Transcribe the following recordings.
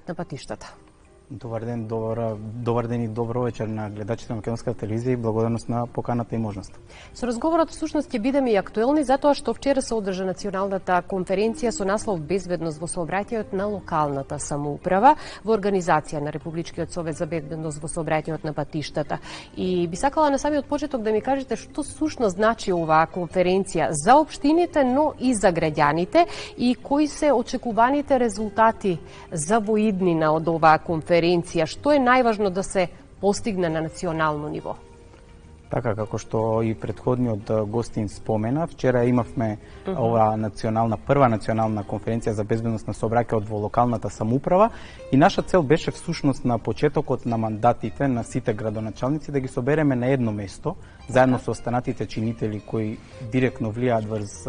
на патиштата. Добар ден и добро вечер на гледачите на Македонска телевизија и благодарност на поканата и можност. Со разговорот всушност ќе бидеме и актуелни затоа што вчера се одржа националната конференција со наслов Безбедност во сообраќајот на локалната самоуправа во организација на Републичкиот совет за безбедност во сообраќајот на патиштата. И би сакала на самиот почеток да ми кажете што всушност значи оваа конференција за општините, но и за граѓаните и кои се очекуваните резултати за воиднина од оваа конференција. Што е најважно да се постигне на национално ниво? Така, како што и претходниот гостин спомена, вчера имавме оваа прва национална конференција за безбедност на сообраќајот во локалната самоуправа и наша цел беше всушност на почетокот на мандатите на сите градоначалници да ги собереме на едно место, заедно со останатите чинители кои директно влијаат врз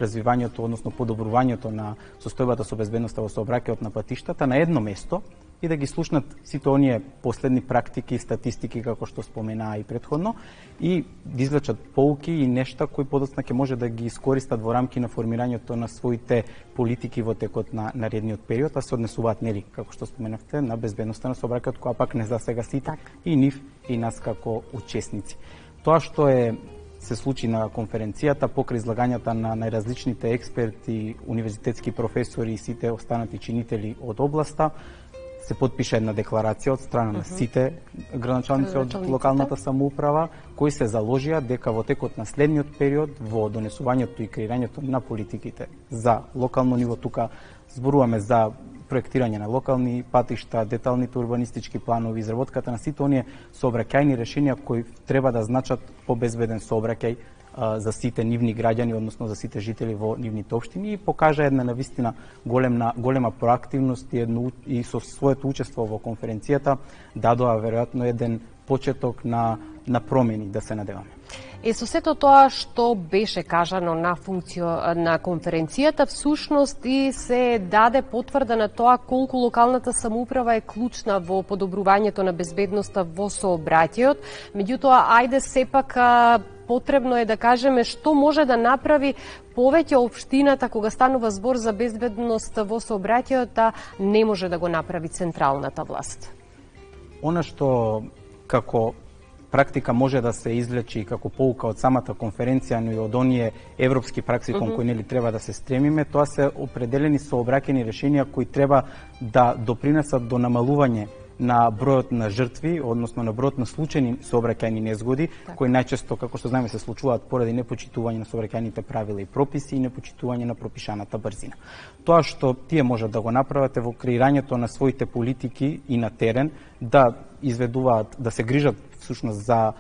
развивањето, односно подобрувањето на состојбата со безбедноста во сообраќајот на патиштата на едно место и да ги слушнат сите оние последни практики и статистики, како што споменаа и претходно, и да извлечат поуки и нешта кои подоцна ќе може да ги искористат во рамки на формирањето на своите политики во текот на наредниот период, а се однесуваат, нели, како што споменавте, на безбедноста на сообраќајот, која пак не засега сите, и нив и нас како учесници. Тоа што се случи на конференцијата покрај излагањата на најразличните експерти, универзитетски професори и сите останати чинители од областа, се потпиша една декларација од страна на сите градоначалници од локалната самоуправа, кои се заложија дека во текот на следниот период во донесувањето и креирањето на политиките за локално ниво, тука зборуваме за проектирање на локални патишта, деталните урбанистички планови, изработката на сите оние сообраќајни решенија кои треба да значат побезбеден сообраќај за сите нивни граѓани, односно за сите жители во нивните општини, и покажа една навистина голема проактивност и со своето учество во конференцијата дадоа веројатно еден почеток на промени, да се надеваме. Со сето тоа што беше кажано на конференцијата, всушност и се даде потврда на тоа колку локалната самоуправа е клучна во подобрувањето на безбедноста во сообраќајот. Меѓутоа, ајде сепак потребно е да кажеме што може да направи повеќе општината кога станува збор за безбедност во сообраќајот, а не може да го направи централната власт. Она што како практика може да се извлечи како поука од самата конференција, но и од оние европски пракси кон кои нели треба да се стремиме, тоа се определени сообраќајни решенија кои треба да допринесат до намалување на бројот на жртви, односно на бројот на случајни сообраќајни незгоди, кои најчесто, како што знаеме, се случуваат поради непочитување на сообраќајните правила и прописи и непочитување на пропишаната брзина. Тоа што тие можат да го направат е во креирањето на своите политики и на терен да изведуваат, да се грижат всушност за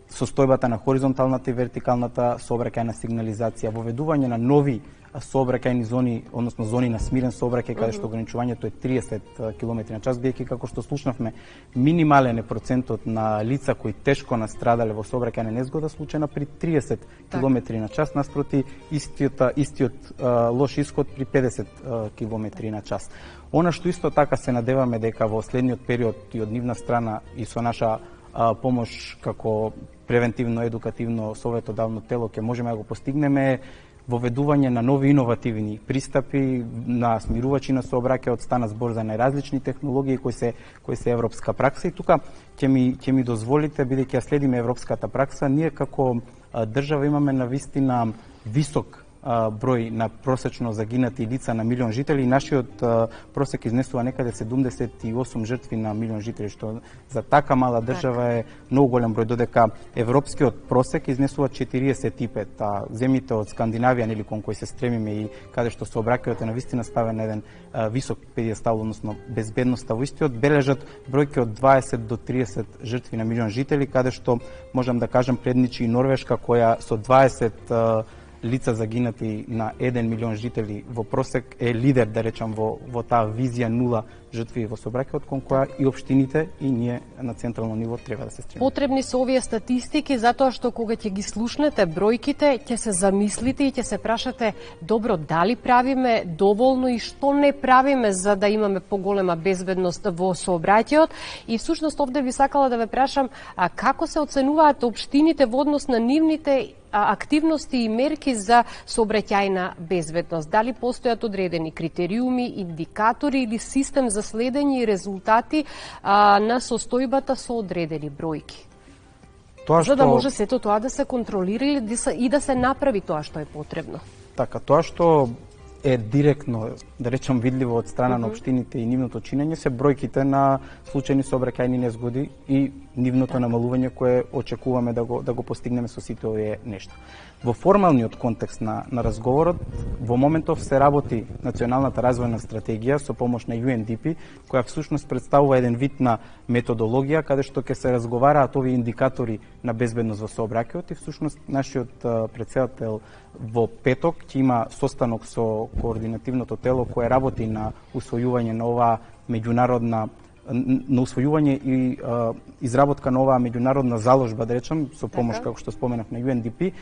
состојбата на хоризонталната и вертикалната сообраќајна сигнализација, воведување на нови сообраќајни зони, односно зони на смирен сообраќај, каде што ограничувањето е 30 км/ч, бидејќи како што слушнавме, минимален е процентот на лица кои тешко настрадале во сообраќајна незгода случајна при 30 км/ч, наспроти истиот лош исход при 50 км/ч. Она што исто така се надеваме дека во следниот период и од нивна страна и со наша помош како превентивно-едукативно советодавно тело ќе можеме да го постигнеме воведување на нови иновативни пристапи на смирувачи на сообраќајот. Стана збор за најразлични технологии кои се европска пракса, и тука ќе ми дозволите, бидејќи ја следиме европската пракса, ние како држава имаме навистина висок број на просечно загинати лица на милион жители, и нашиот просек изнесува некаде 78 жртви на милион жители, што за така мала држава е многу голем број, додека европскиот просек изнесува 45, а земјите од Скандинавија, нели, кон кои се стремиме и каде што сообраќајот е навистина ставен на еден висок педиестал, односно безбедноста во истиот, бележат бројки од 20 до 30 жртви на милион жители, каде што можам да кажам предничи и Норвешка, која со 20 лица загинати на 1 милион жители во просек е лидер, да речам, во таа визија нула жртви во сообраќајот, кон која и општините и ние на централно ниво треба да се стремиме. Потребни се овие статистики затоа што кога ќе ги слушнете бројките, ќе се замислите и ќе се прашате добро, дали правиме доволно и што не правиме за да имаме поголема безбедност во сообраќајот. И всушност овде би сакала да ве прашам како се оценуваат општините во однос на нивните активности и мерки за сообраќајна безбедност. Дали постојат одредени критериуми, индикатори или систем за за следење и резултати на состојбата со одредени бројки. За да може сето тоа да се контролира и да се направи тоа што е потребно. Така, тоа што е директно, да речем, видливо од страна на општините и нивното чинење се бројките на случајни сообраќајни незгоди и нивното намалување кое очекуваме да го постигнеме со сите овие нешта. Во формалниот контекст на разговорот, во моментов се работи Националната развојна стратегија со помош на UNDP, која всушност представува еден вид на методологија каде што ќе се разговараат овие индикатори на безбедност во сообраќајот и всушност нашиот претседател во петок ќе има состанок со координативното тело кое работи на усвојување на оваа меѓународна на усвојување и изработка на оваа меѓународна заложба, да речем, со помош, како што споменав, на UNDP,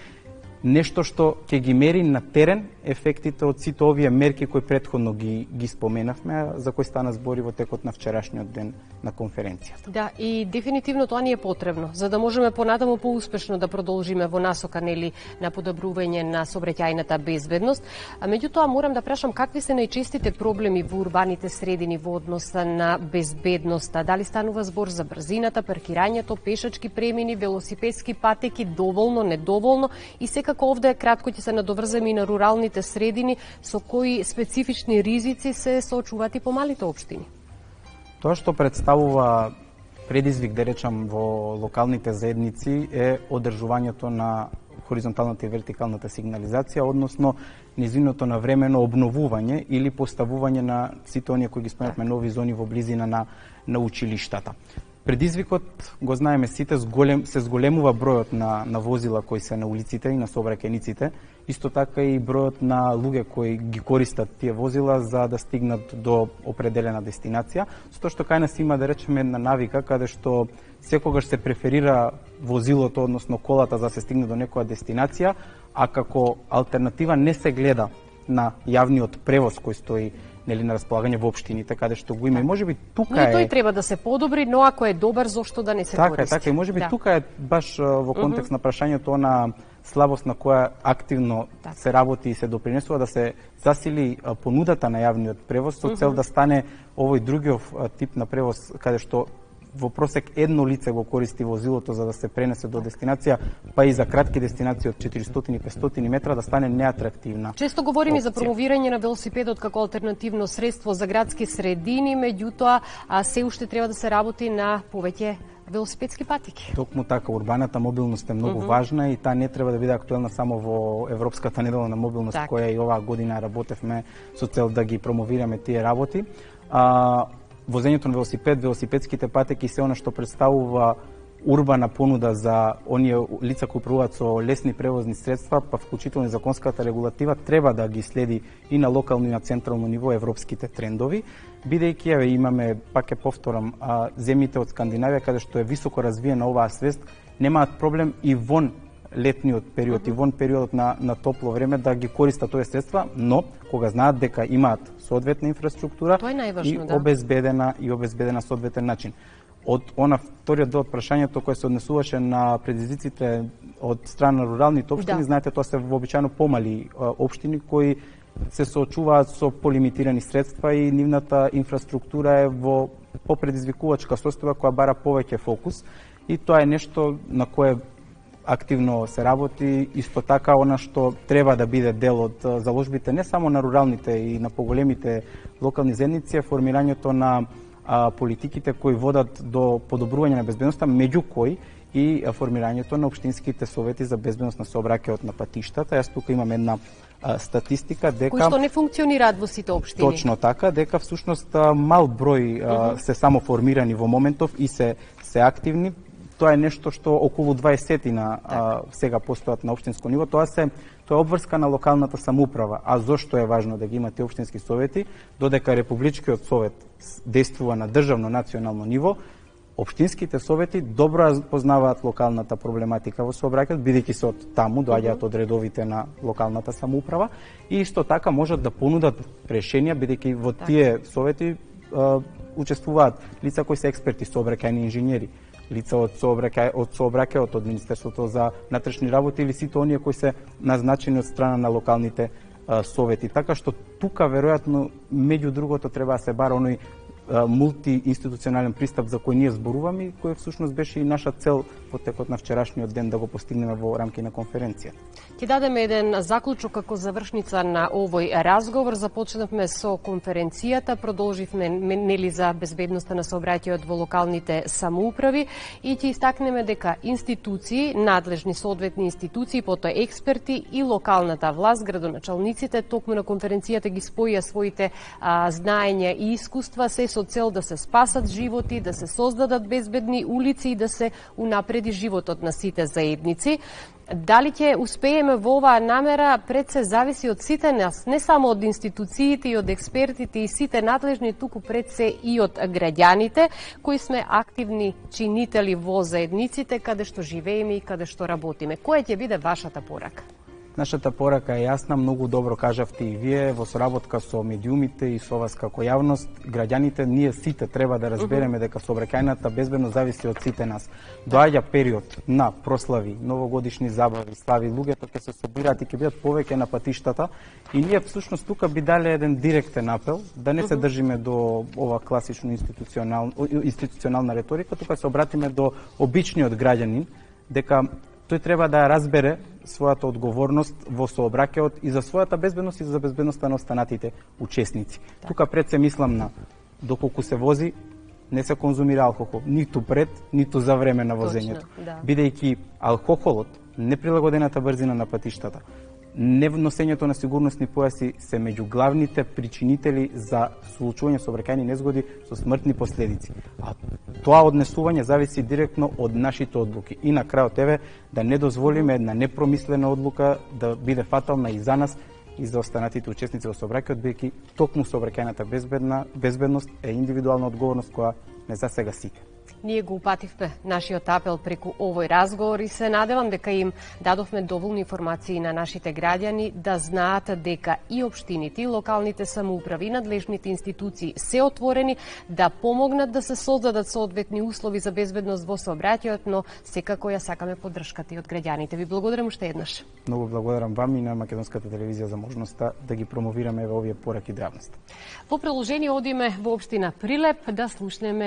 нешто што ќе ги мери на терен ефектите од сите овие мерки кои претходно ги споменавме, за кои стана збори во текот на вчерашниот ден на конференцијата. Да, и дефинитивно тоа ни е потребно, за да можеме понатаму поуспешно да продолжиме во насока на подобрување на сообраќајната безбедност. Меѓутоа морам да прашам какви се најчестите проблеми во урбаните средини во однос на безбедноста? Дали станува збор за брзината, паркирањето, пешачки премини, велосипедски патеки, доволно, недоволно и секако овде кратко ќе се надоврземе и на руралните средини, со кои специфични ризици се соочуваат и помалите општини? Тоа што представува предизвик, да речам, во локалните заедници е одржувањето на хоризонталната и вертикалната сигнализација, односно низиното навремено обновување или поставување на сите оние кои ги споменавме нови зони во близина на училиштата. Предизвикот го знаеме сите, се зголемува бројот на возила кои се на улиците и на сообраќајниците, исто така и бројот на луѓе кои ги користат тие возила за да стигнат до определена дестинација, со тоа што кај нас има, да речеме, една навика каде што секогаш се преферира возилото, односно колата, за да се стигне до некоја дестинација, а како алтернатива не се гледа на јавниот превоз кој стои на располагање во општините каде што го има. И можеби тука е тој треба да се подобри, но ако е добар, зошто да не се користи? Така, и можеби тука е баш во контекст на прашањето на слабост на која активно се работи и се допринесува да се засили понудата на јавниот превоз со цел да стане овој другиот тип на превоз каде што во просек едно лице го користи возилото за да се пренесе до дестинација, па и за кратки дестинации од 400 и 500 метра да стане неатрактивна. Често говориме за промовирање на велосипедот како алтернативно средство за градски средини, меѓутоа се уште треба да се работи на повеќе велосипедски патеки. Токму така, урбаната мобилност е многу важна и таа не треба да биде актуелна само во Европската недела на мобилност, која и оваа година работевме со цел да ги промовираме тие работи. Возењето на велосипед, велосипедските патеки, се она што представува урбана понуда за оние лица кои управуваат со лесни превозни средства, па вклучително и законската регулатива, треба да ги следи и на локално и на централно ниво европските трендови, бидејќи имаме, пак ќе повторам, земјите од Скандинавија каде што е високо развиена оваа свест, немаат проблем и вон летниот период и вон периодот на топло време да ги користат овие средства, но кога знаат дека имаат соодветна инфраструктура и обезбедена соодветен начин. Од вториот дел од прашањето кој се однесуваше на предизвиците од страна на руралните општини, знаете, тоа се вообичаено помали општини кои се соочуваат со полимитирани средства и нивната инфраструктура е во попредизвикувачка состојба која бара повеќе фокус и тоа е нешто на кое активно се работи, исто така она што треба да биде дел од заложбите не само на руралните и на поголемите локални заедници, е формирањето на политиките кои водат до подобрување на безбедноста, меѓу кои и формирањето на општинските совети за безбедност на сообраќајот на патиштата. Јас тука имам една статистика дека кои што не функционираат во сите општини. Точно така, дека всушност мал број се само формирани во моментов и се активни. Тоа е нешто што околу 20 сега постојат на општинско ниво. Тоа е обврска на локалната самоуправа. А зошто е важно да ги имате општински совети? Додека Републичкиот совет действува на државно национално ниво, општинските совети добро познаваат локалната проблематика во сообраќајот, бидејќи се од таму доаѓаат од редовите на локалната самоуправа и исто така можат да понудат решенија, бидејќи во тие совети учествуваат лица кои се експерти, сообраќајни инженери, лица од сообраќајот, од Министерството за внатрешни работи или сите оние кои се назначени од страна на локалните совети. Така што тука веројатно меѓу другото треба да се бара оној мултиинституционален пристап за кој ние зборуваме и кој всушност беше и наша цел во текот на вчерашниот ден да го постигнеме во рамки на конференција. Ќе дадеме еден заклучок како завршница на овој разговор. Започнавме со конференцијата, продолживме нели за безбедноста на сообраќајот во локалните самоуправи и ќе истакнеме дека институции, надлежни соодветни институции, потоа експерти и локалната власт, градоначалниците, токму на конференцијата ги споија своите знаења и искуства, се со цел да се спасат животи, да се создадат безбедни улици и да се унапреди животот на сите заедници. Дали ќе успееме во оваа намера, пред се зависи од сите нас, не само од институциите и од експертите и сите надлежни, туку пред се и од граѓаните, кои сме активни чинители во заедниците, каде што живееме и каде што работиме. Која ќе биде вашата порака? Нашата порака е јасна, многу добро кажавте и вие, во соработка со медиумите и со вас како јавност, граѓаните, ние сите треба да разбереме дека сообраќајната безбедност зависи од сите нас. Доаѓа период на прослави, новогодишни забави, слави, луѓето ќе се собираат и ќе бидат повеќе на патиштата и ние всушност тука би дале еден директен апел да не се држиме до ова класично институционална реторика, тука се обратиме до обичниот граѓанин дека тој треба да разбере својата одговорност во сообраќајот и за својата безбедност и за безбедноста на останатите учесници. Тука пред се мислам на доколку се вози, не се конзумира алкохол, ниту пред, ниту за време на возењето. Бидејќи алкохолот, неприлагодената брзина на патиштата, неносењето на сигурносни појаси се меѓу главните причинители за случување сообраќајни незгоди со смртни последици. А тоа однесување зависи директно од нашите одлуки. И на крајот еве да не дозволиме една непромислена одлука да биде фатална и за нас и за останатите учесници во сообраќајот, бидејќи токму сообраќајната безбедност е индивидуална одговорност која не засега сите. Ние го упативме нашиот апел преку овој разговор и се надевам дека им дадовме доволни информации на нашите граѓани да знаат дека и општините, и локалните самоуправи, и надлежните институции се отворени да помогнат да се создадат соодветни услови за безбедност во сообраќајот, но секако ја сакаме поддршката и од граѓаните. Ви благодарам уште еднаш. Многу благодарам вам и на Македонската телевизија за можноста да ги промовираме во овие пораки древност. Во приложение одиме во општина Прилеп да слушнеме